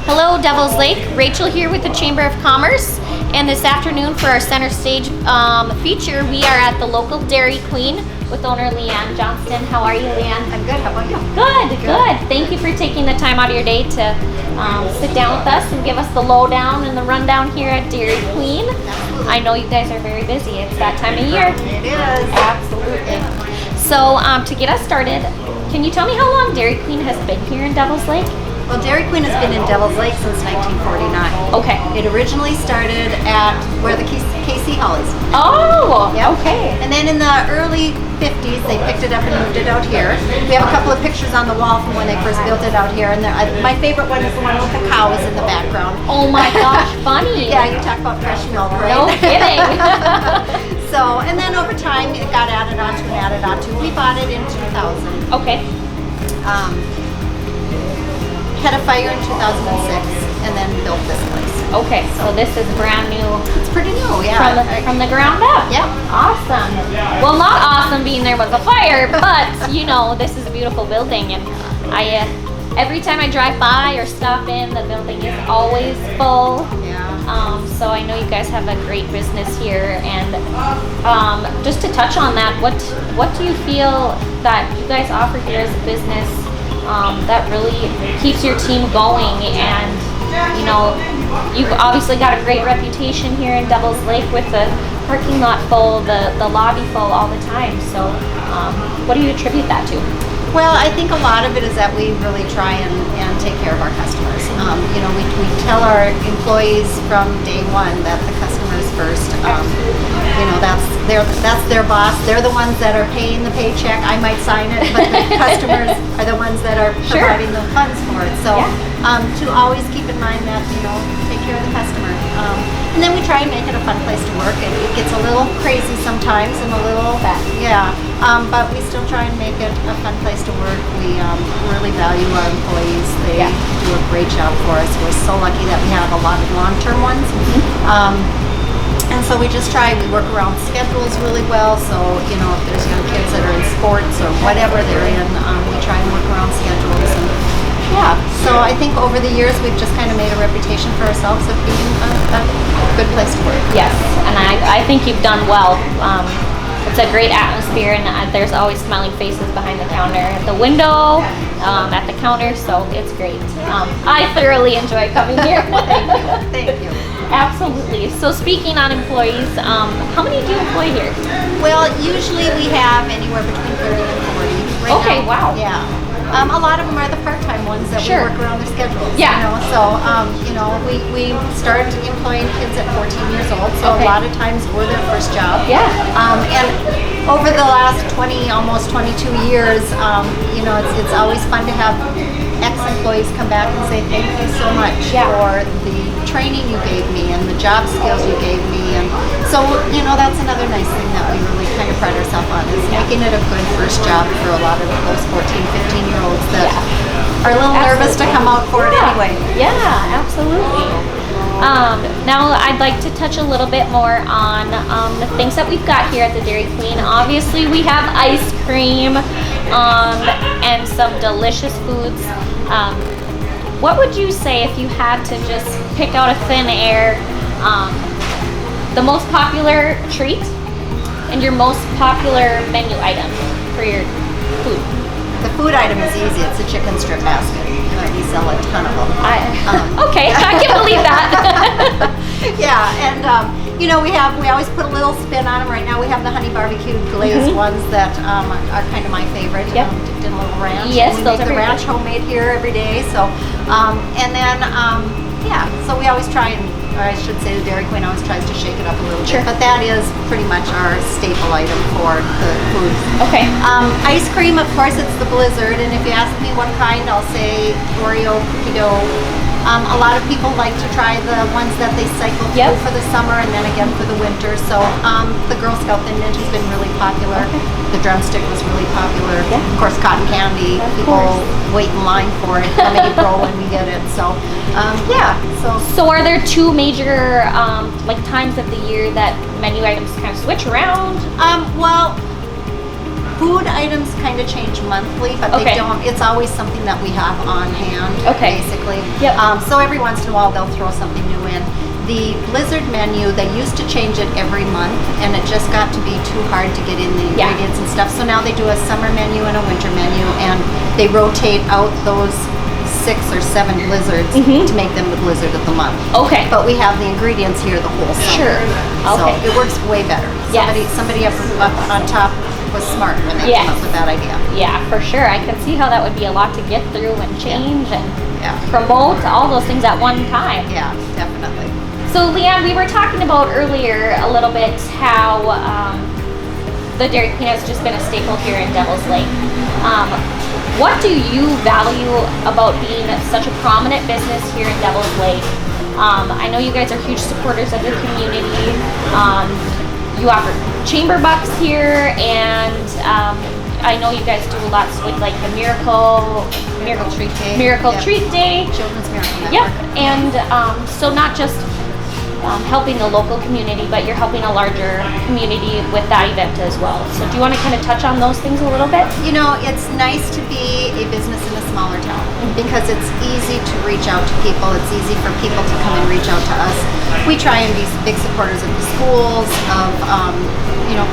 Hello, Devil's Lake. Rachel here with the Chamber of Commerce. And this afternoon for our center stage feature, we are at the local Dairy Queen with owner Ann Johnston. How are you, Ann? I'm good. How about you? Good. Thank you for taking the time out of your day to sit down with us and give us the lowdown and the rundown here at Dairy Queen. Absolutely. I know you guys are very busy. It's that time of year. It is. Absolutely. So to get us started, can you tell me how long Dairy Queen has been here in Devil's Lake? Well, Dairy Queen has been in Devil's Lake since 1949. Okay. It originally started at where the KC Hollies. Oh, Yep. okay. And then in the early 50s, they picked it up and moved it out here. We have a couple of pictures on the wall from when they first built it out here. And my favorite one is the one with the cows in the background. Oh my gosh, funny. Yeah, you talk about fresh milk, right? No kidding. So, and then over time, it got added onto and added onto. We bought it in 2000. Okay. Had a fire in 2006 and then built this place. Okay, so this is brand new It's pretty new, yeah. from the ground up. Yep. Awesome. Well, not awesome being there was a fire, but you know, this is a beautiful building, and I every time I drive by or stop in, the building is always full. Yeah. So I know you guys have a great business here, and just to touch on that, what do you feel that you guys offer here as a business that really keeps your team going? And you know, you've obviously got a great reputation here in Devil's Lake with the parking lot full, the lobby full all the time. So what do you attribute that to? Well, I think a lot of it is that we really try and take care of our customers. You know, we tell our employees from day one that the customer is first. You know, that's their boss. They're the ones that are paying the paycheck. I might sign it, but the customers are the ones that are providing the funds for it. So to always keep in mind that, you know, take care of the customer. And then we try and make it a fun place to work. It gets a little crazy sometimes and a little, but we still try and make it a fun place to work. We really value our employees. They do a great job for us. We're so lucky that we have a lot of long-term ones. And so we just try, we work around schedules really well. So, you know, if there's young kids that are in sports or whatever they're in, we try and work around schedules. And so I think over the years we've just kind of made a reputation for ourselves of being a good place to work. Yes, and I think you've done well. It's a great atmosphere, and there's always smiling faces behind the counter, at the window, at the counter, so it's great. I thoroughly enjoy coming here. Thank you. Absolutely. So speaking on employees, how many do you employ here? Well, usually we have anywhere between 30 and 40. Okay, wow. Yeah. A lot of them are the part-time ones that we work around their schedules. Yeah. You know, so you know, we started employing kids at 14 years old, so a lot of times we're their first job. Yeah. And over the last 20, almost 22 years, you know, it's always fun to have ex-employees come back and say thank you so much for the training you gave me and the job skills you gave me. And so, you know, that's another nice thing that we really kind of pride ourselves on, is making it a good first job for a lot of those 14, 15-year-olds that are a little nervous to come out for it anyway. Yeah, absolutely. Now I'd like to touch a little bit more on the things that we've got here at the Dairy Queen. Obviously we have ice cream and some delicious foods. What would you say if you had to just pick out of thin air the most popular treat and your most popular menu item for your food? The food item is easy. It's a chicken strip basket. We sell a ton of them. Okay, I can believe that. Yeah, and you know, we always put a little spin on them. Right now we have the honey barbecued glazed ones that are kind of my favorite. Yep. Dipped in a little ranch. Yes, we those make are the ranch homemade here every day. So, and then so we always try and, or I should say, the Dairy Queen always tries to shake it up a little bit. But that is pretty much our staple item for the food. Okay. Ice cream, of course, it's the Blizzard, and if you ask me what kind, I'll say Oreo, cookie dough. A lot of people like to try the ones that they cycle through for the summer and then again for the winter. So the Girl Scout Thin Mint has been really popular. The drumstick was really popular. Of course, cotton candy. People wait in line for it come April when we get it. So So are there two major like times of the year that menu items kind of switch around? Well, Food items kind of change monthly, but Okay. they don't. It's always something that we have on hand, Okay. basically. Yep. So every once in a while, they'll throw something new in. The Blizzard menu, they used to change it every month, and it just got to be too hard to get in the Yeah. ingredients and stuff. So now they do a summer menu and a winter menu, and they rotate out those 6 or 7 blizzards to make them the blizzard of the month. Okay. But we have the ingredients here the whole summer. Sure. Okay. So it works way better. Yes. Somebody up on top was smart when they Yes. came up with that idea. Yeah, for sure. I can see how that would be a lot to get through and change and Yeah. promote all those things at one time. Yeah, definitely. So Leanne, we were talking about earlier a little bit how the Dairy Queen has just been a staple here in Devil's Lake. What do you value about being such a prominent business here in Devil's Lake? I know you guys are huge supporters of the community. You offer chamber bucks here, and I know you guys do lots with like the Miracle Treat Day. Miracle Yep. Treat Day. Children's Miracle Network. Yep, and so not just helping the local community, but you're helping a larger community with that event as well. So do you want to kind of touch on those things a little bit? You know, it's nice to be a business in a smaller town because it's easy to reach out to people. It's easy for people to come and reach out to us. We try and be big supporters of the schools, of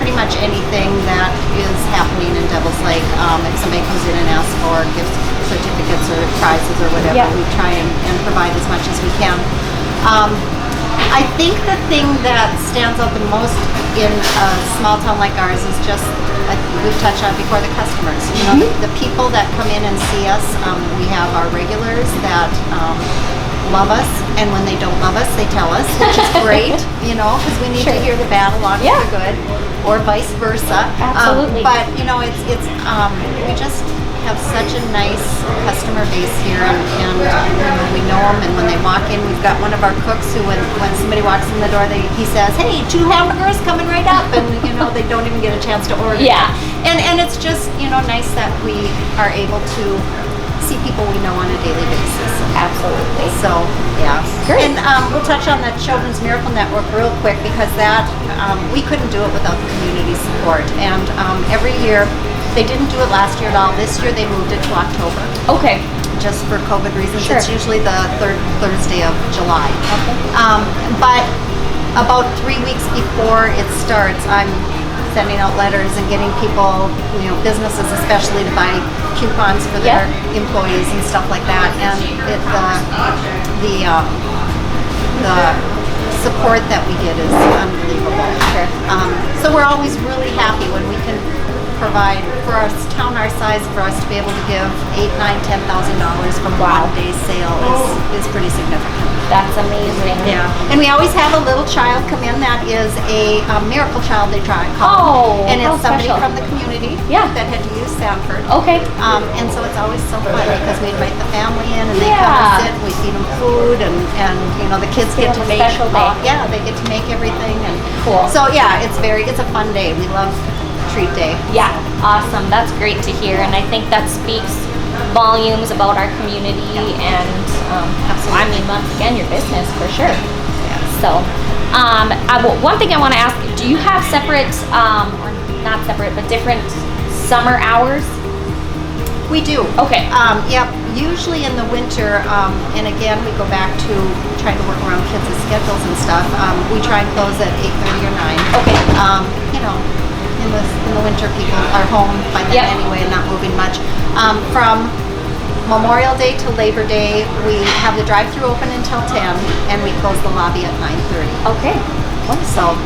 pretty much anything that is happening in Devil's Lake. If somebody comes in and asks for gift certificates or prizes or whatever, Yeah. we try and provide as much as we can. I think the thing that stands out the most in a small town like ours is just, we've touched on before, the customers. You know, the people that come in and see us. We have our regulars that love us, and when they don't love us, they tell us, which is great, because we need to hear the bad along with the good, or vice versa. Absolutely. But, we just have such a nice customer base here, and we know them, and when they walk in, we've got one of our cooks who, when somebody walks in the door, he says, "Hey, 2 hamburgers coming right up," and they don't even get a chance to order. Yeah. And it's just nice that we are able to see people we know on a daily basis. Absolutely. So yeah, Great. And we'll touch on the Children's Miracle Network real quick, because that we couldn't do it without the community support, and every year. They didn't do it last year at all. This year they moved it to October. Okay. Just for COVID reasons. Sure. It's usually the 3rd Thursday of July. Okay. But about 3 weeks before it starts, I'm sending out letters and getting people, businesses especially, to buy coupons for their employees and stuff like that. And the support that we get is unbelievable. Sure. So we're always really happy when we can provide, for a town our size, for us to be able to give $8,000, $9,000, $10,000 from one day's sale is pretty significant. That's amazing. Yeah, and we always have a little child come in that is a miracle child, they try and call Oh, them. And how it's somebody special. from the community that had to use Sanford. Okay. And so it's always so fun because we invite the family in, and they Yeah. come and sit, and we feed them food, and the kids They get have to a make special day. they get to make everything. And Cool. so yeah, it's a fun day. We love Treat Day. Yeah, awesome. That's great to hear, and I think that speaks volumes about our community and, I mean, once again, your business for sure. Yeah. So, one thing I want to ask, do you have separate, or not separate, but different summer hours? We do. Okay. Yep. Usually in the winter, and again, we go back to trying to work around kids' schedules and stuff. We try and close at 8:30 or 9. Okay. In the winter, people are home by then anyway, and not moving much. From Memorial Day to Labor Day, we have the drive-through open until 10, and we close the lobby at 9:30. Okay. So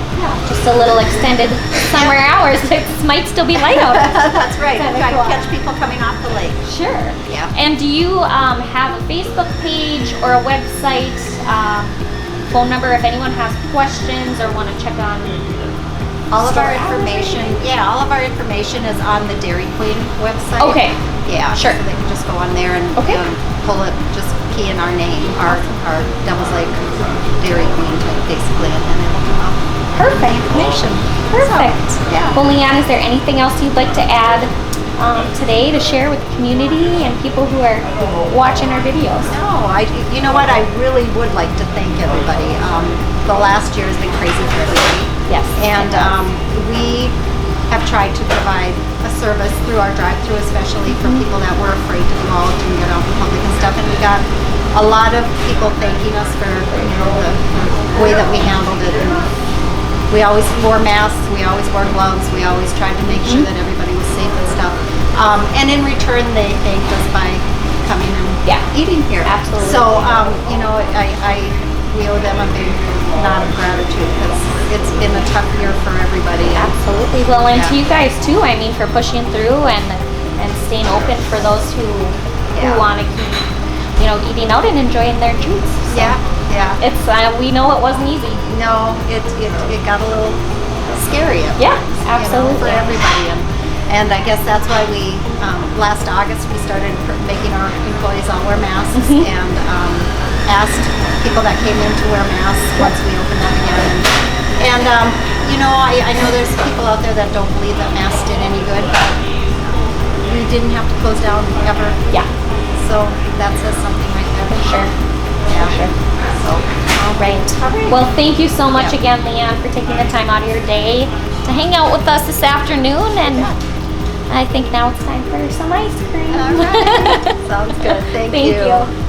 Just a little extended summer hours. It might still be light out. that's right. Kinda Try to cool. catch people coming off the lake. Sure. Yeah. And do you have a Facebook page or a website, phone number if anyone has questions or want to check on All of our store hours or information, anything? all of our information is on the Dairy Queen website. Okay. Yeah, Sure. So they can just go on there and pull it, just key in our name, our Devil's Lake Dairy Queen, basically, and then it'll come up. Perfect. Information. Perfect. So, yeah. Well, Leanne, is there anything else you'd like to add today to share with the community and people who are watching our videos? No, you know what? I really would like to thank everybody. The last year has been crazy for everybody. Yes. And we have tried to provide a service through our drive-through, especially for people that were afraid to go out and get out in public and stuff. And we got a lot of people thanking us for the way that we handled it. And we always wore masks, we always wore gloves, we always tried to make sure that everybody was safe and stuff. And in return, they thanked us by coming and eating here. Absolutely. So, we owe them a big nod of gratitude because it's been a tough year for everybody. Absolutely. Well, and to you guys too. I mean, for pushing through and staying open for those who want to keep, eating out and enjoying their treats. So Yeah. it's we know it wasn't easy. No, it got a little scary. At times, absolutely. for everybody. And I guess that's why we, last August, we started making our employees all wear masks and asked people that came in to wear masks once we opened up again. And I know there's people out there that don't believe that masks did any good, but we didn't have to close down ever. Yeah. So that says something right there. For sure. Yeah. For sure. So, All right. Well, thank you so much again, Leanne, for taking the time out of your day to hang out with us this afternoon. And I think now it's time for some ice cream. all right. Sounds good. Thank you. Thank you.